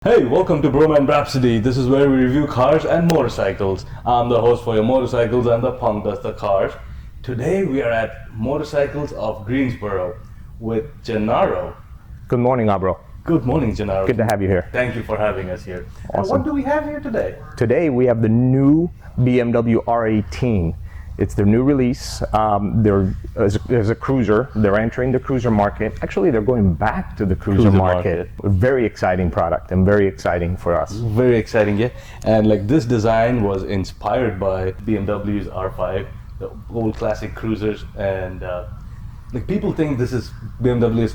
Hey, welcome to Bhroman Braapsody. This is where we review cars and motorcycles. I'm the host for your motorcycles and the punk does the cars. Today we are at Motorcycles of Greensboro with Gennaro. Good morning, Abro. Good morning, Gennaro. Good to have you here. Thank you for having us here. Awesome. And what do we have here today? Today we have the new BMW R18. It's their new release. They're as a cruiser. They're entering the cruiser market. Actually, they're going back to the cruiser market. Very exciting product and very exciting for us. Very exciting, yeah. And like this design was inspired by BMW's R5, the old classic cruisers, and like people think this is BMW is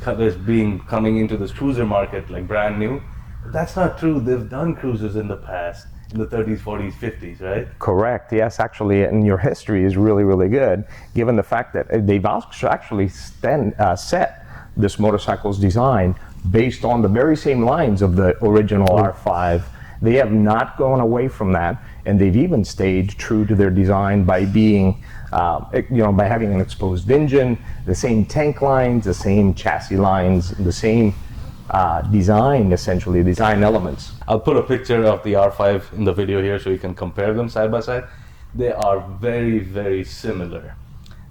coming into this cruiser market like brand new. But that's not true. They've done cruisers in the past, in the 30s, 40s, 50s, right? Correct. Yes, actually, and your history is really, really good, given the fact that they've actually set this motorcycle's design based on the very same lines of the original R5. They have not gone away from that, and they've even stayed true to their design by being, by having an exposed engine, the same tank lines, the same chassis lines, the same design elements. I'll put a picture of the R5 in the video here so you can compare them side by side. They are very, very similar.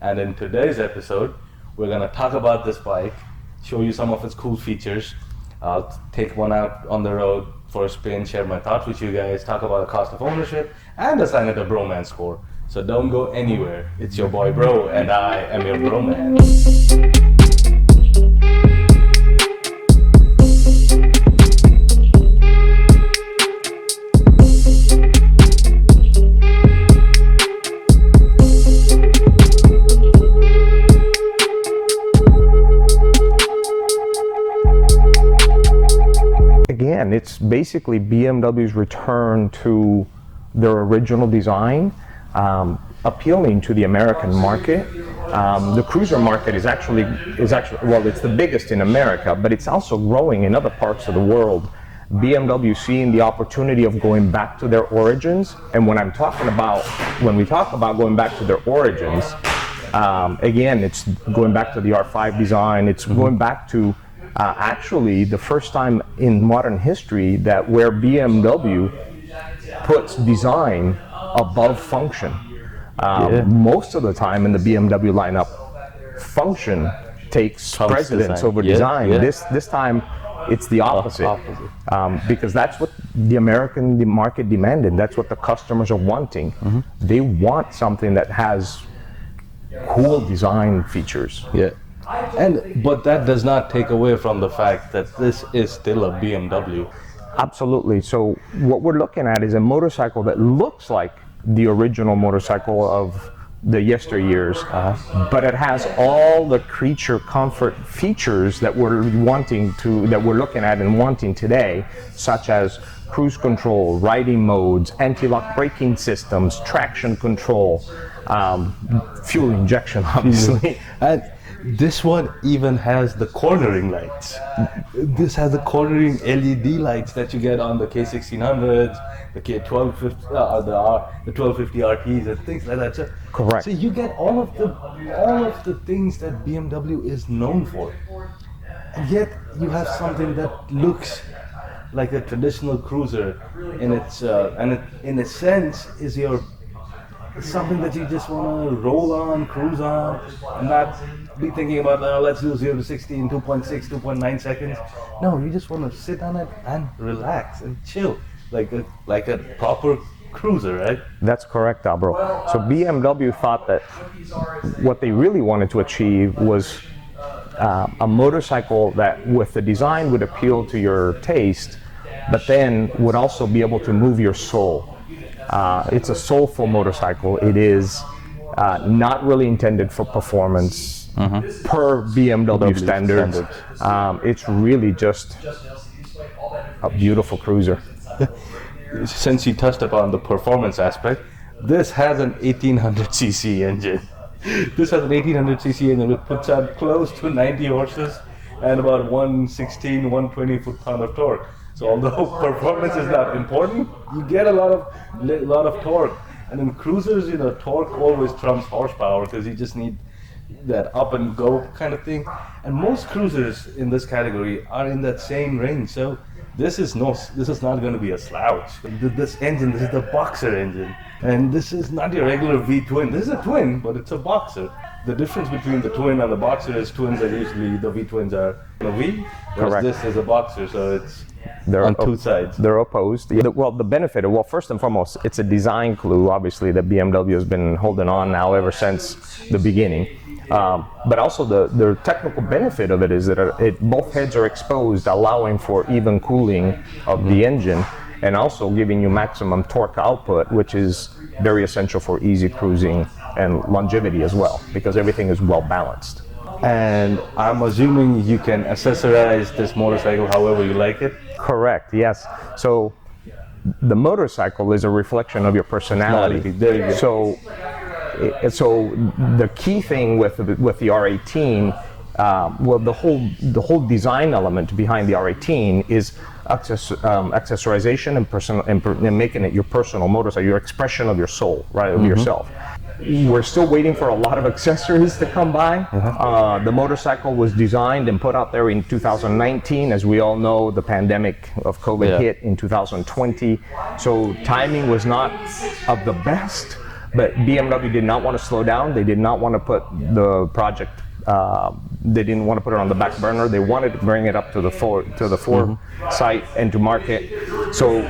And in today's episode, we're going to talk about this bike, show you some of its cool features. I'll take one out on the road for a spin, share my thoughts with you guys, talk about the cost of ownership, and assign it a Bhromance score. So don't go anywhere. It's your boy Bro, and I am your Bhromance. Again, it's basically BMW's return to their original design, appealing to the American market. The cruiser market is actually well, it's the biggest in America, but it's also growing in other parts of the world. BMW seeing the opportunity of going back to their origins, and when we talk about going back to their origins, again, it's going back to the R5 design. It's going back to actually the first time in modern history that where BMW puts design above function. Most of the time in the BMW lineup, function takes precedence over design. This time it's the opposite. Because that's what the market demanded. That's what the customers are wanting. They want something that has cool design features. But that does not take away from the fact that this is still a BMW. Absolutely. So what we're looking at is a motorcycle that looks like the original motorcycle of the yesteryears, but it has all the creature comfort features that we're looking at and wanting today, such as cruise control, riding modes, anti-lock braking systems, traction control, fuel injection, obviously. And this one even has the cornering lights. This has the cornering LED lights that you get on the K1600s, the K1250, the 1250 RTs and things like that. So, correct. So you get all of the things that BMW is known for, and yet you have something that looks like a traditional cruiser, and in a sense is something that you just want to roll on, cruise on, and not be thinking about, let's do 0 to 60 in 2.6, 2.9 seconds. No, you just want to sit on it and relax and chill, like a proper cruiser, right? That's correct, bro. So BMW thought that what they really wanted to achieve was a motorcycle that with the design would appeal to your taste, but then would also be able to move your soul. It's a soulful motorcycle. It is not really intended for performance per BMW standards. It's really just a beautiful cruiser. Since you touched upon the performance aspect, this has an 1800cc engine. This has an 1800cc engine which puts out close to 90 horses and about 116, 120 foot-pound of torque. So although performance is not important, you get a lot of torque. And in cruisers, torque always trumps horsepower because you just need that up and go kind of thing. And most cruisers in this category are in that same range. So This is not going to be a slouch. This engine, this is the boxer engine. And this is not your regular V-twin. This is a twin, but it's a boxer. The difference between the twin and the boxer is twins are usually, the V-twins are a V, whereas Correct. this is a boxer, so it's They're on two sides. They're opposed. Yeah, well, the benefit, well, first and foremost, it's a design clue, obviously, that BMW has been holding on now ever since the beginning. But also the technical benefit of it is that both heads are exposed, allowing for even cooling of the engine, and also giving you maximum torque output, which is very essential for easy cruising and longevity as well, because everything is well balanced. And I'm assuming you can accessorize this motorcycle however you like it. Correct, yes. So the motorcycle is a reflection of your personality. There you go. So the key thing with the R18, well, the whole design element behind the R18 is accessorization and making it your personal motorcycle, your expression of your soul, right, of yourself. We're still waiting for a lot of accessories to come by. The motorcycle was designed and put out there in 2019. As we all know, the pandemic of COVID hit in 2020. So timing was not of the best, but BMW did not want to slow down. They did not want to put the project, they didn't want to put it on the back burner. They wanted to bring it up to the foresight and to market. So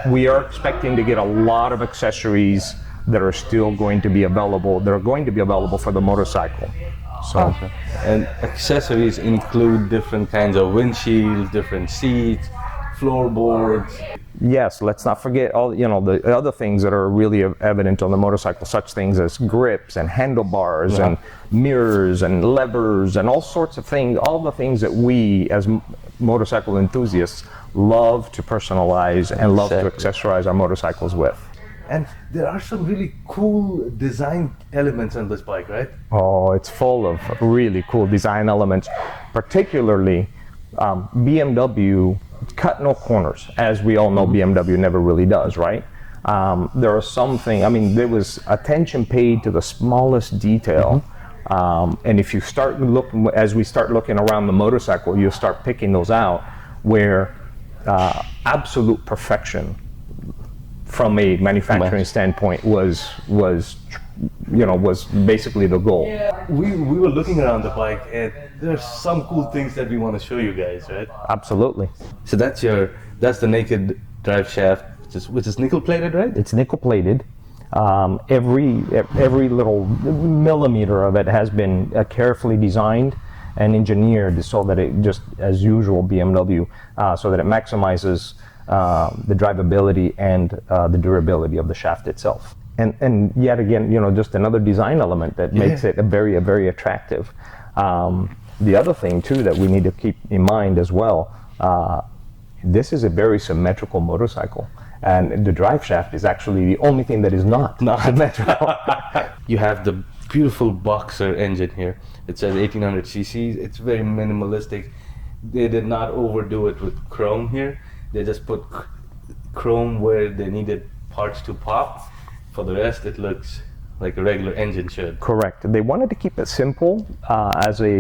we are expecting to get a lot of accessories that are still going to be available. They're going to be available for the motorcycle. So, and accessories include different kinds of windshields, different seats, floorboards. yes, let's not forget all the other things that are really evident on the motorcycle, such things as grips and handlebars and mirrors and levers and all sorts of things, all the things that we as motorcycle enthusiasts love to personalize and love to accessorize our motorcycles with. And there are some really cool design elements on this bike, right? Oh, it's full of really cool design elements, particularly BMW cut no corners. As we all know, BMW never really does, right? There are something, I mean, there was attention paid to the smallest detail. And if you start looking, as we start looking around the motorcycle, you'll start picking those out where absolute perfection from a manufacturing standpoint was basically the goal. We were looking around the bike, and there's some cool things that we want to show you guys, right? Absolutely. So that's the naked drive shaft, which is nickel plated, right? It's nickel plated. Every little millimeter of it has been carefully designed and engineered so that it, just as usual BMW, so that it maximizes the drivability and the durability of the shaft itself. And yet again, just another design element that makes it a very attractive. The other thing too that we need to keep in mind as well, this is a very symmetrical motorcycle, and the drive shaft is actually the only thing that is not symmetrical. You have the beautiful boxer engine here. It says 1800 cc's. It's very minimalistic. They did not overdo it with chrome here. They just put chrome where they needed parts to pop. For the rest, it looks like a regular engine should. Correct. They wanted to keep it simple from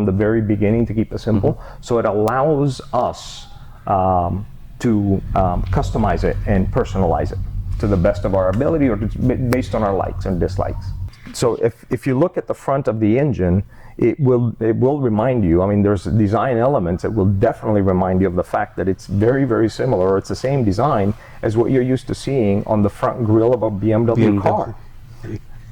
the very beginning, to keep it simple. So it allows us to customize it and personalize it to the best of our ability, or based on our likes and dislikes. So if you look at the front of the engine, it will remind you, I mean, there's design elements that will definitely remind you of the fact that it's very similar, or it's the same design as what you're used to seeing on the front grille of a BMW car.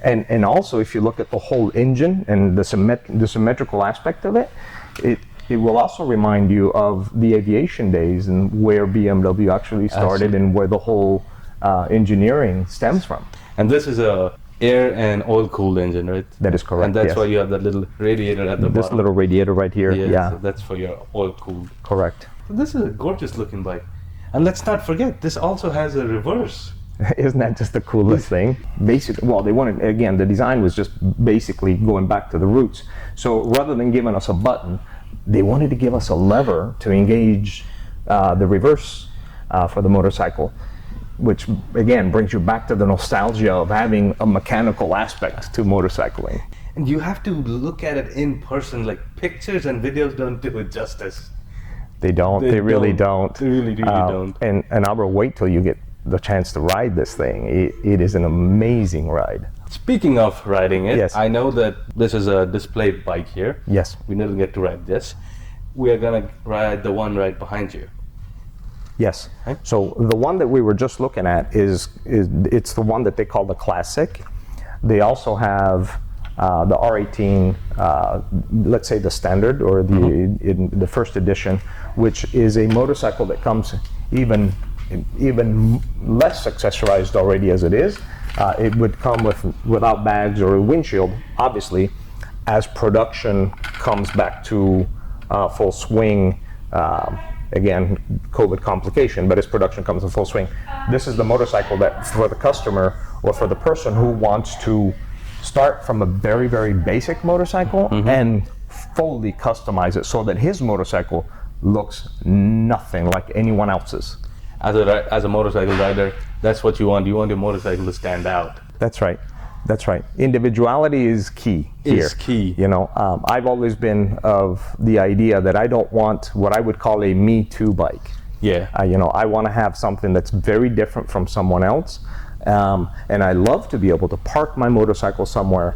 And also, if you look at the whole engine and the symmetrical aspect of it, it will also remind you of the aviation days and where BMW actually started and where the whole engineering stems from. And this is a air and oil cooled engine, right? That is correct. And that's why you have that little radiator at the bottom. This little radiator right here. So that's for your oil cooled. Correct. So this is a gorgeous looking bike. And let's not forget, this also has a reverse. Isn't that just the coolest thing? Basically, well, they wanted, again, the design was just basically going back to the roots. So rather than giving us a button, they wanted to give us a lever to engage the reverse for the motorcycle, which again brings you back to the nostalgia of having a mechanical aspect to motorcycling. And you have to look at it in person, like pictures and videos don't do it justice. They don't. They really don't. They really don't. And I will wait till you get the chance to ride this thing. It is an amazing ride. Speaking of riding it, Yes. I know that this is a display bike here. Yes. We didn't get to ride this. We are gonna ride the one right behind you. Yes. Okay. So the one that we were just looking at is it's the one that they call the Classic. They also have the R18, let's say the standard or the first edition, which is a motorcycle that comes even less accessorized already as it is. It would come without bags or a windshield, obviously, as production comes back to full swing. Again, COVID complication, but as production comes in full swing. This is the motorcycle that for the customer or for the person who wants to start from a very, very basic motorcycle and fully customize it so that his motorcycle looks nothing like anyone else's. As a motorcycle rider, that's what you want. You want your motorcycle to stand out. That's right. That's right. Individuality is key here. Is key. You know, I've always been of the idea that I don't want what I would call a Me Too bike. Yeah. You know, I want to have something that's very different from someone else. And I love to be able to park my motorcycle somewhere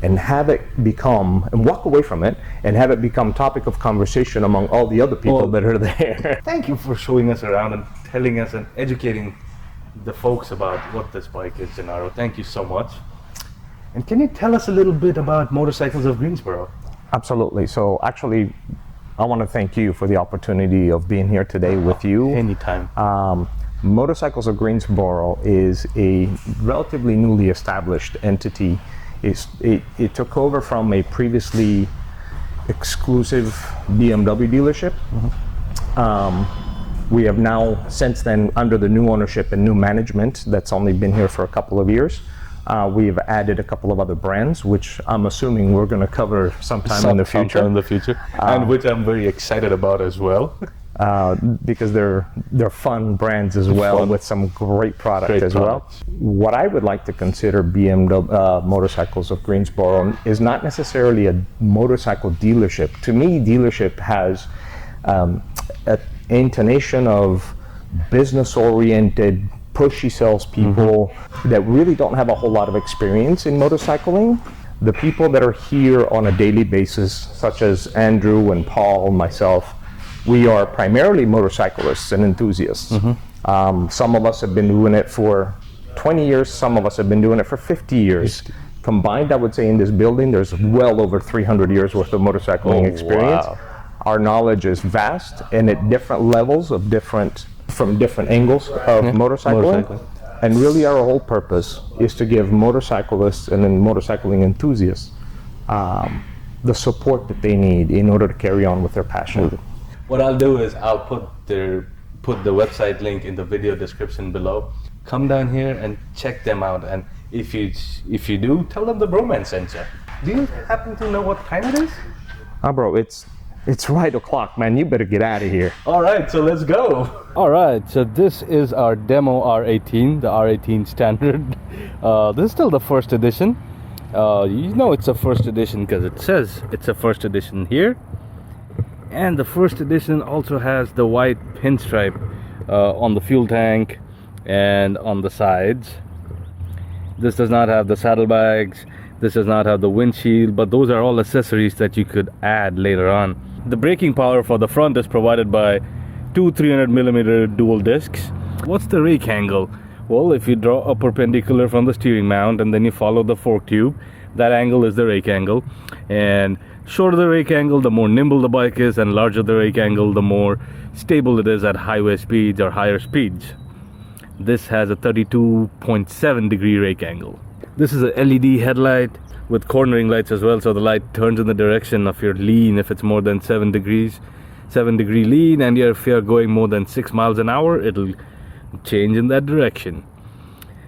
and have it become, and walk away from it, and have it become topic of conversation among all the other people that are there. Thank you for showing us around and telling us and educating the folks about what this bike is, Gennaro. Thank you so much. And can you tell us a little bit about Motorcycles of Greensboro? Absolutely. So actually, I want to thank you for the opportunity of being here today with you. Anytime. Motorcycles of Greensboro is a relatively newly established entity. It took over from a previously exclusive BMW dealership. We have now, since then, under the new ownership and new management that's only been here for a couple of years, we have added a couple of other brands, which I'm assuming we're going to cover sometime in the future. Sometime in the future, and which I'm very excited about as well. Because they're fun brands as well, with some great product as well. What I would like to consider BMW Motorcycles of Greensboro is not necessarily a motorcycle dealership. To me, dealership has an intonation of business-oriented, pushy salespeople that really don't have a whole lot of experience in motorcycling. The people that are here on a daily basis, such as Andrew and Paul and myself, we are primarily motorcyclists and enthusiasts. Some of us have been doing it for 20 years, some of us have been doing it for 50 years. Combined, I would say in this building, there's well over 300 years worth of motorcycling experience. Wow. Our knowledge is vast and at different levels of from different angles of motorcycling. And really our whole purpose is to give motorcyclists and then motorcycling enthusiasts the support that they need in order to carry on with their passion. What I'll do is I'll put the website link in the video description below. Come down here and check them out, and if you do, tell them the Bhromance sent you. Do you happen to know what time it is? Bro, it's right o'clock, man. You better get out of here. All right, so let's go. All right, so this is our demo R18, the R18 standard. This is still the first edition. You know it's a first edition because it says it's a first edition here. And the first edition also has the white pinstripe on the fuel tank and on the sides. This does not have the saddlebags. This does not have the windshield, but those are all accessories that you could add later on. The braking power for the front is provided by two 300mm dual discs. What's the rake angle? Well, if you draw a perpendicular from the steering mount and then you follow the fork tube, that angle is the rake angle. And shorter the rake angle, the more nimble the bike is, and larger the rake angle, the more stable it is at highway speeds or higher speeds. This has a 32.7 degree rake angle. This is a LED headlight with cornering lights as well, so the light turns in the direction of your lean if it's more than 7 degree lean, and if you're going more than 6 miles an hour, it'll change in that direction.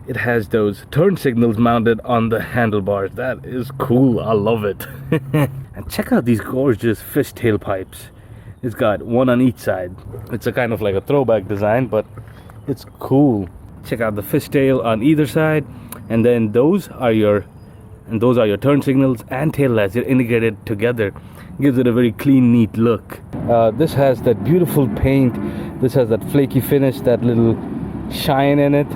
It has those turn signals mounted on the handlebars. That is cool. I love it. And check out these gorgeous fishtail pipes. It's got one on each side. It's a kind of like a throwback design, but it's cool. Check out the fishtail on either side, and then those are your turn signals and tail lights. They're integrated together. Gives it a very clean, neat look. This has that beautiful paint. This has that flaky finish, that little shine in it.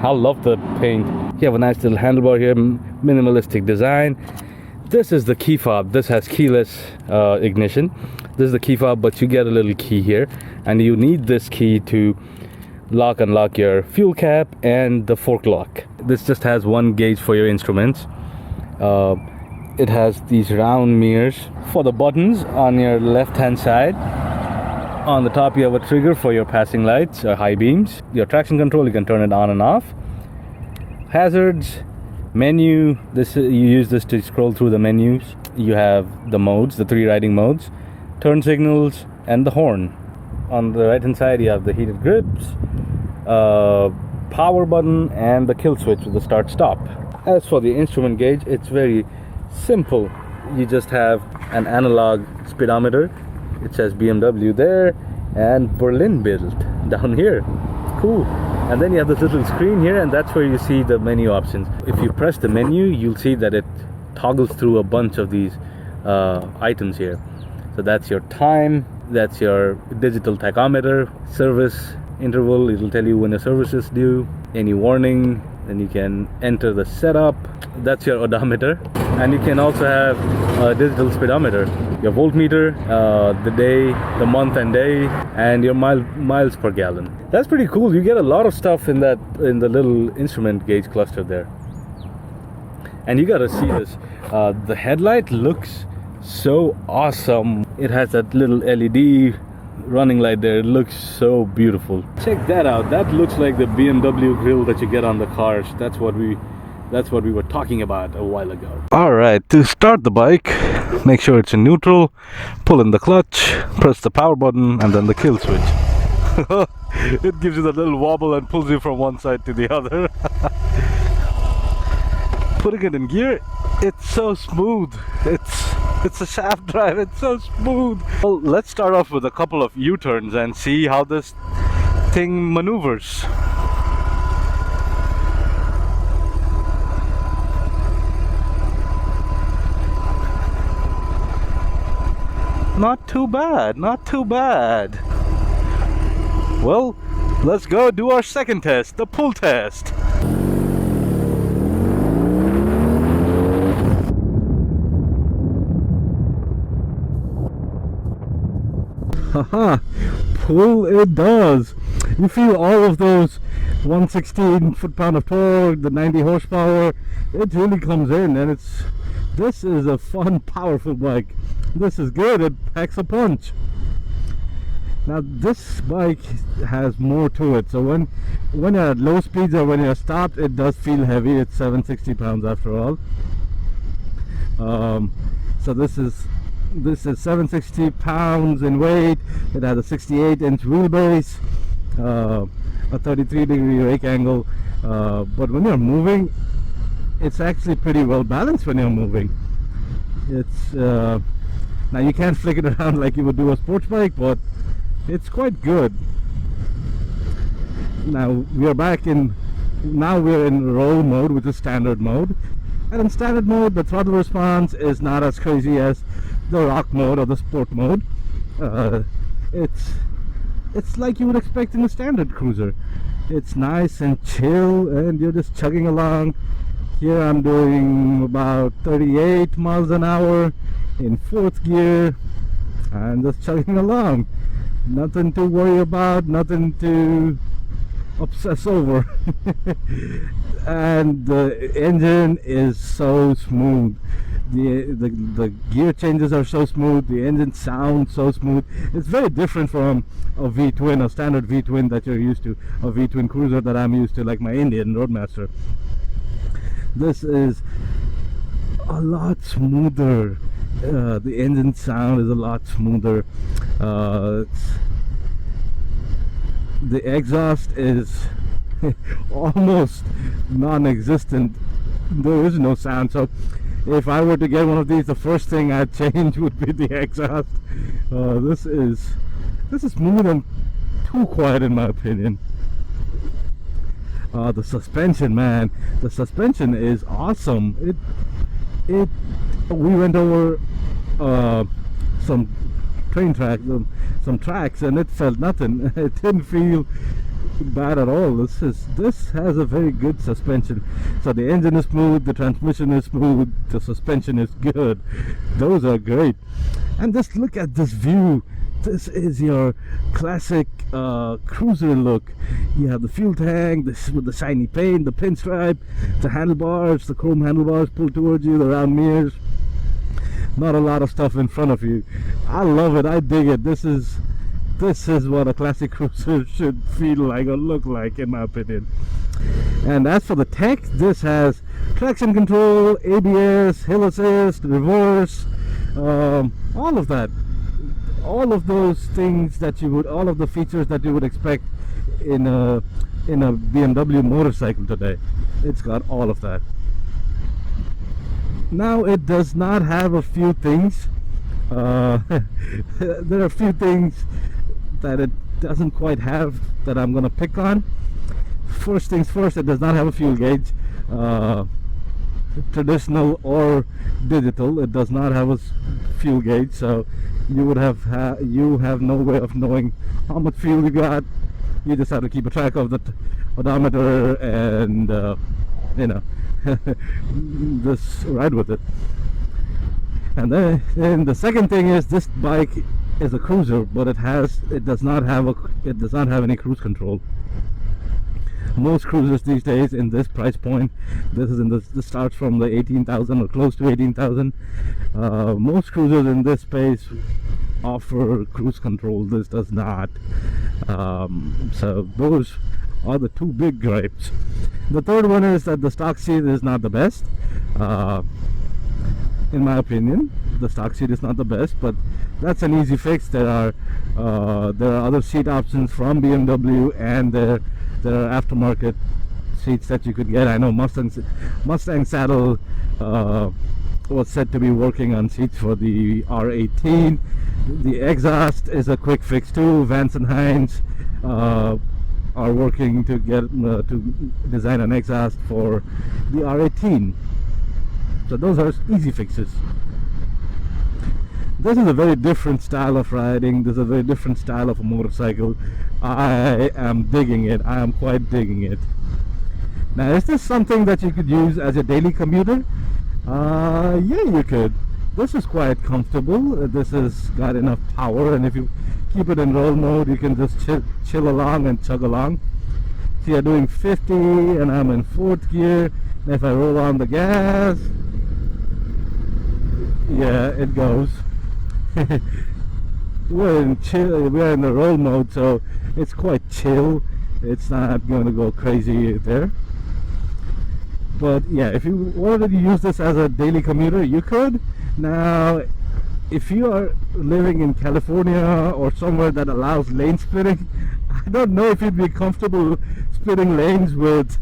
I love the paint. You have a nice little handlebar here, minimalistic design. This is the key fob. This has keyless ignition. This is the key fob, but you get a little key here, and you need this key to unlock your fuel cap and the fork lock. This just has one gauge for your instruments. It has these round mirrors for the buttons on your left hand side. On the top you have a trigger for your passing lights or high beams. Your traction control, you can turn it on and off. Hazards, menu, you use this to scroll through the menus. You have the modes, the 3 riding modes, turn signals, and the horn. On the right hand side you have the heated grips, power button, and the kill switch with the start stop. As for the instrument gauge, it's very simple. You just have an analog speedometer. It says BMW there and Berlin built down here. Cool. And then you have this little screen here, and that's where you see the menu options. If you press the menu, you'll see that it toggles through a bunch of these items here. So that's your time, that's your digital tachometer, service interval, it'll tell you when a service is due, any warning, then you can enter the setup. That's your odometer, and you can also have a digital speedometer, your voltmeter, the day, the month and day, and your miles per gallon. That's pretty cool. You get a lot of stuff in the little instrument gauge cluster there. And you gotta see this. The headlight looks so awesome. It has that little LED running light there. It looks so beautiful. Check that out. That looks like the BMW grille that you get on the cars. That's what we were talking about a while ago. Alright, to start the bike, make sure it's in neutral, pull in the clutch, press the power button, and then the kill switch. It gives you that little wobble and pulls you from one side to the other. Putting it in gear, it's so smooth. It's a shaft drive, it's so smooth. Well, let's start off with a couple of U-turns and see how this thing maneuvers. Not too bad, not too bad. Well, let's go do our second test, the pull test. Haha, pull it does. You feel all of those 116 foot-pound of torque, the 90 horsepower. It really comes in, and this is a fun, powerful bike. This is good. It packs a punch. Now this bike has more to it. So when you're at low speeds or when you're stopped, it does feel heavy. It's 760 pounds after all. So this is 760 pounds in weight. It has a 68-inch wheelbase, a 33-degree rake angle, but when you're moving, it's actually pretty well balanced when you're moving. It's now you can't flick it around like you would do a sports bike, but it's quite good. Now we're in roll mode, which is standard mode, and in standard mode the throttle response is not as crazy as the rock mode or the sport mode. It's like you would expect in a standard cruiser. It's nice and chill, and you're just chugging along. Here I'm doing about 38 miles an hour in 4th gear and just chugging along. Nothing to worry about, nothing to obsess over. And the engine is so smooth. The gear changes are so smooth. The engine sounds so smooth. It's very different from a V-twin, a standard V-twin that you're used to, a V-twin cruiser that I'm used to, like my Indian Roadmaster. This is a lot smoother. The engine sound is a lot smoother. The exhaust is almost non-existent. There is no sound. So if I were to get one of these, the first thing I'd change would be the exhaust. This is smooth and too quiet in my opinion. The suspension, man, the suspension is awesome. We went over some train track, some tracks, and it felt nothing. It didn't feel bad at all. This has a very good suspension. So the engine is smooth, the transmission is smooth, the suspension is good. Those are great. And just look at this view. This is your classic cruiser look. You have the fuel tank, this with the shiny paint, the pinstripe, the handlebars, the chrome handlebars pulled towards you, the round mirrors. Not a lot of stuff in front of you. I love it. I dig it. This is what a classic cruiser should feel like or look like, in my opinion. And as for the tech, this has traction control, ABS, hill assist, reverse, all of that. All of those things that you would, all of the features that you would expect in a BMW motorcycle today. It's got all of that. Now it does not have a few things. There are a few things that it doesn't quite have that I'm gonna pick on. First things first, it does not have a fuel gauge, traditional or digital. It does not have a fuel gauge, so you would have no way of knowing how much fuel you got. You just have to keep a track of the odometer and just ride with it. And then the second thing is, this bike is a cruiser, but it does not have any cruise control. Most cruisers these days in this price point, this starts from the 18,000 or close to 18,000. Most cruisers in this space offer cruise control. This does not. So those are the two big gripes. The third one is that the stock seat is not the best. In my opinion, the stock seat is not the best, but that's an easy fix. There are other seat options from BMW, and there are aftermarket seats that you could get. I know Mustang Saddle was said to be working on seats for the R18. The exhaust is a quick fix too. Vance and Hines are working to to design an exhaust for the R18. So those are easy fixes. This is a very different style of riding. This is a very different style of a motorcycle. I am digging it. I am quite digging it. Now, is this something that you could use as a daily commuter? Yeah, you could. This is quite comfortable. This has got enough power, and if you keep it in roll mode, you can just chill along and chug along. See, I'm doing 50 and I'm in 4th gear. And if I roll on the gas, yeah, it goes. We're in the roll mode, so it's quite chill. It's not going to go crazy there. But yeah, if you wanted to use this as a daily commuter, you could. Now, if you are living in California or somewhere that allows lane splitting, I don't know if you'd be comfortable splitting lanes with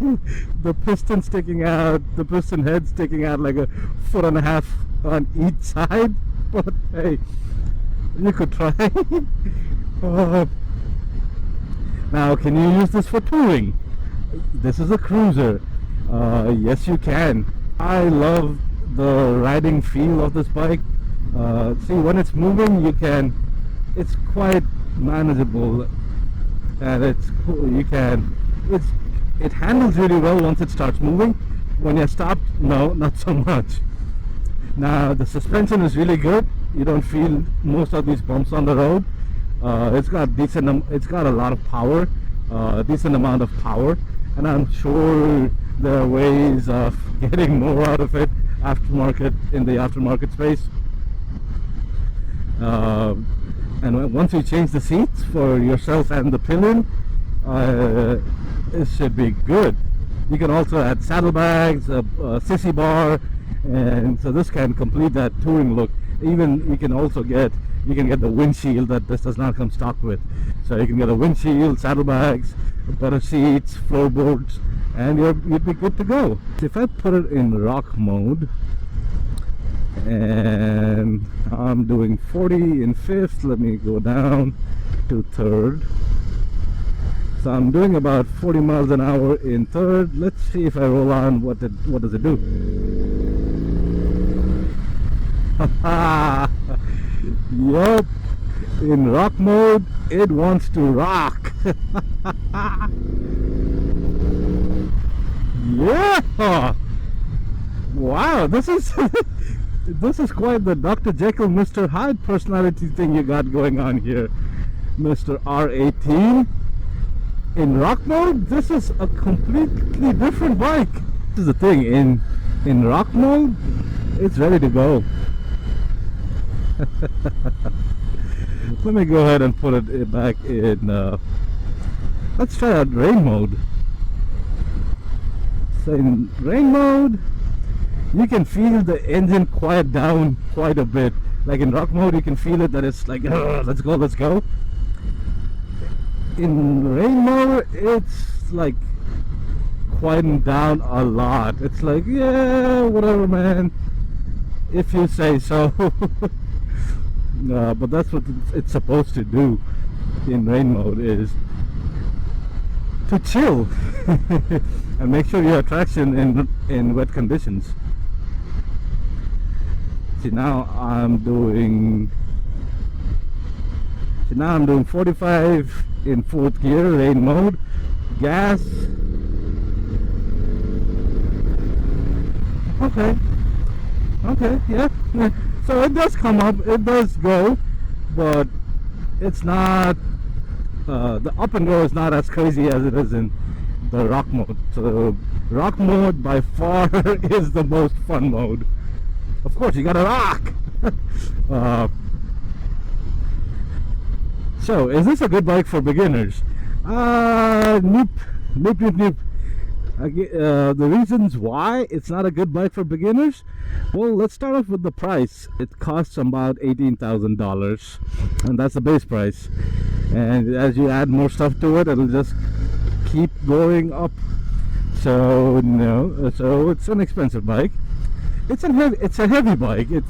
the piston sticking out, the piston head sticking out like 1.5 feet on each side. But hey, you could try. Now, can you use this for touring? This is a cruiser. Yes, you can. I love the riding feel of this bike. See, when it's moving, it's quite manageable, and it handles really well once it starts moving. When you're stopped, no, not so much. Now, the suspension is really good. You don't feel most of these bumps on the road. It's got a lot of power, decent amount of power, and I'm sure there are ways of getting more out of it in the aftermarket space. And once you change the seats for yourself and the pillion, it should be good. You can also add saddlebags, a sissy bar, and so this can complete that touring look. Even you can get the windshield that this does not come stock with. So you can get a windshield, saddlebags, better seats, floorboards, and you'd be good to go. If I put it in rock mode, and I'm doing 40 in 5th, let me go down to 3rd. So I'm doing about 40 miles an hour in 3rd. Let's see if I roll on, what does it do? Yup, in rock mode, it wants to rock. Yeah! Wow, this is this is quite the Dr. Jekyll, Mr. Hyde personality thing you got going on here, Mr. R18. In rock mode, this is a completely different bike. This is the thing, in rock mode, it's ready to go. Let me go ahead and put it back in, let's try out rain mode. So in rain mode, you can feel the engine quiet down quite a bit. Like in rock mode, you can feel it that it's like, let's go, let's go. In rain mode, it's like quieting down a lot. It's like, yeah, whatever, man, if you say so. But that's what it's supposed to do in rain mode, is to chill and make sure you have traction in wet conditions. See, now I'm doing 45 in 4th gear, rain mode, gas. Okay, yeah. So it does come up, it does go, but it's not, the up and go is not as crazy as it is in the rock mode. So rock mode by far is the most fun mode. Of course, you gotta rock. So is this a good bike for beginners? Nope. The reasons why it's not a good bike for beginners, well, let's start off with the price. It costs about $18,000, and that's the base price. And as you add more stuff to it, it'll just keep going up. So no, so it's an expensive bike. It's a heavy bike. It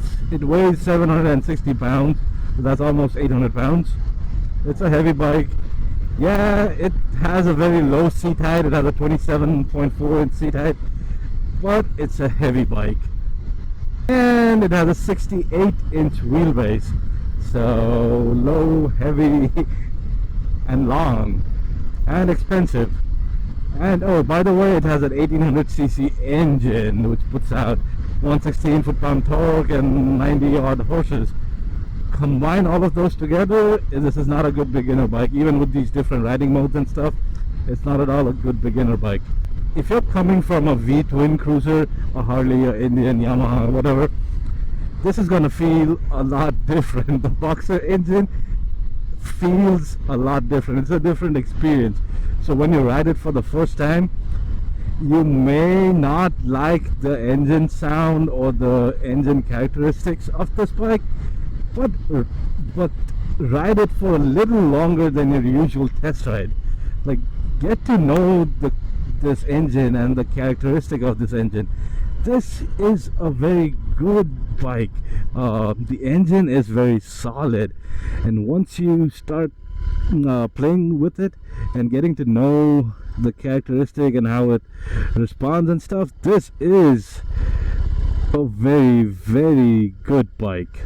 weighs 760 pounds. That's almost 800 pounds. It's a heavy bike. Yeah, it has a very low seat height. It has a 27.4 inch seat height, but it's a heavy bike. And it has a 68 inch wheelbase. So low, heavy, and long, and expensive. And oh, by the way, it has an 1800cc engine, which puts out 116 foot-pound torque and 90 odd horses. Combine all of those together, this is not a good beginner bike. Even with these different riding modes and stuff, it's not at all a good beginner bike. If you're coming from a V twin cruiser, a Harley, a Indian, Yamaha, whatever, this is gonna feel a lot different. The Boxer engine feels a lot different. It's a different experience. So when you ride it for the first time, you may not like the engine sound or the engine characteristics of this bike, but ride it for a little longer than your usual test ride. Like, get to know this engine and the characteristic of this engine. This is a very good bike. The engine is very solid, and once you start playing with it and getting to know the characteristic and how it responds and stuff, this is a very, very good bike,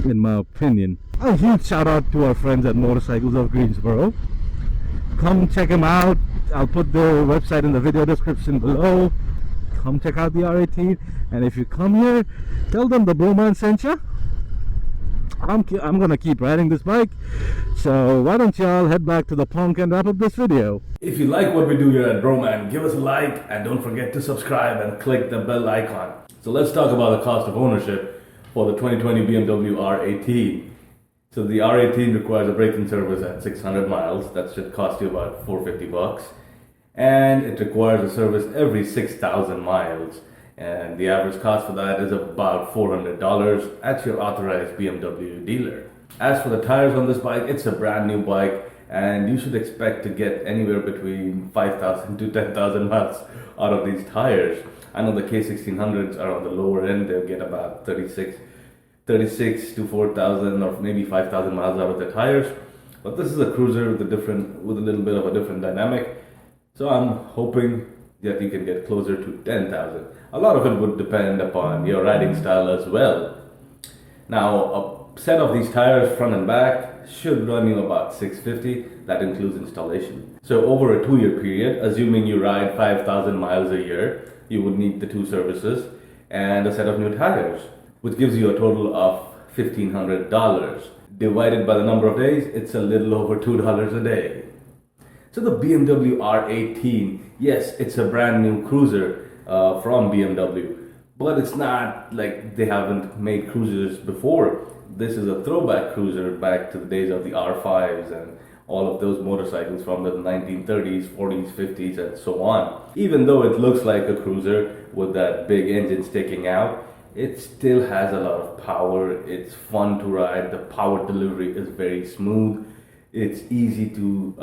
in my opinion. A huge shout out to our friends at Motorcycles of Greensboro. Come check them out. I'll put their website in the video description below. Come check out the R18, and if you come here, tell them the Bhromance sent you. I'm gonna keep riding this bike, so why don't y'all head back to the punk and wrap up this video. If you like what we do here at Bhroman, give us a like and don't forget to subscribe and click the bell icon. So let's talk about the cost of ownership for the 2020 BMW R18. So the R18 requires a braking service at 600 miles. That should cost you about $450. And it requires a service every 6,000 miles. And the average cost for that is about $400 at your authorized BMW dealer. As for the tires on this bike, it's a brand new bike, and you should expect to get anywhere between 5,000 to 10,000 miles out of these tires. I know the K1600s are on the lower end. They'll get about 36 to 4,000 or maybe 5,000 miles out of the tires. But this is a cruiser with a little bit of a different dynamic. So I'm hoping that you can get closer to 10,000. A lot of it would depend upon your riding style as well. Now, set of these tires front and back should run you about $650. That includes installation. So over a 2-year period, assuming you ride 5,000 miles a year, you would need the 2 services and a set of new tires, which gives you a total of $1,500. Divided by the number of days, it's a little over $2 a day. So the BMW R18, yes, it's a brand new cruiser from BMW, but it's not like they haven't made cruisers before. This is a throwback cruiser back to the days of the R5s and all of those motorcycles from the 1930s, 40s, 50s, and so on. Even though it looks like a cruiser with that big engine sticking out, it still has a lot of power. It's fun to ride. The power delivery is very smooth. It's easy to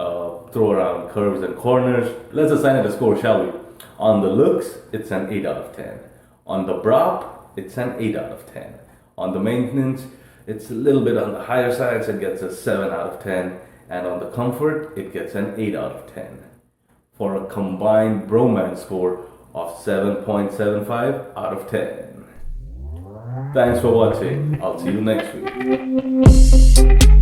throw around curves and corners. Let's assign it a score, shall we? On the looks, it's an 8 out of 10. On the Braap, it's an 8 out of 10. On the maintenance, it's a little bit on the higher side, so it gets a 7 out of 10. And on the comfort, it gets an 8 out of 10. For a combined Bhromance score of 7.75 out of 10. Thanks for watching. I'll see you next week.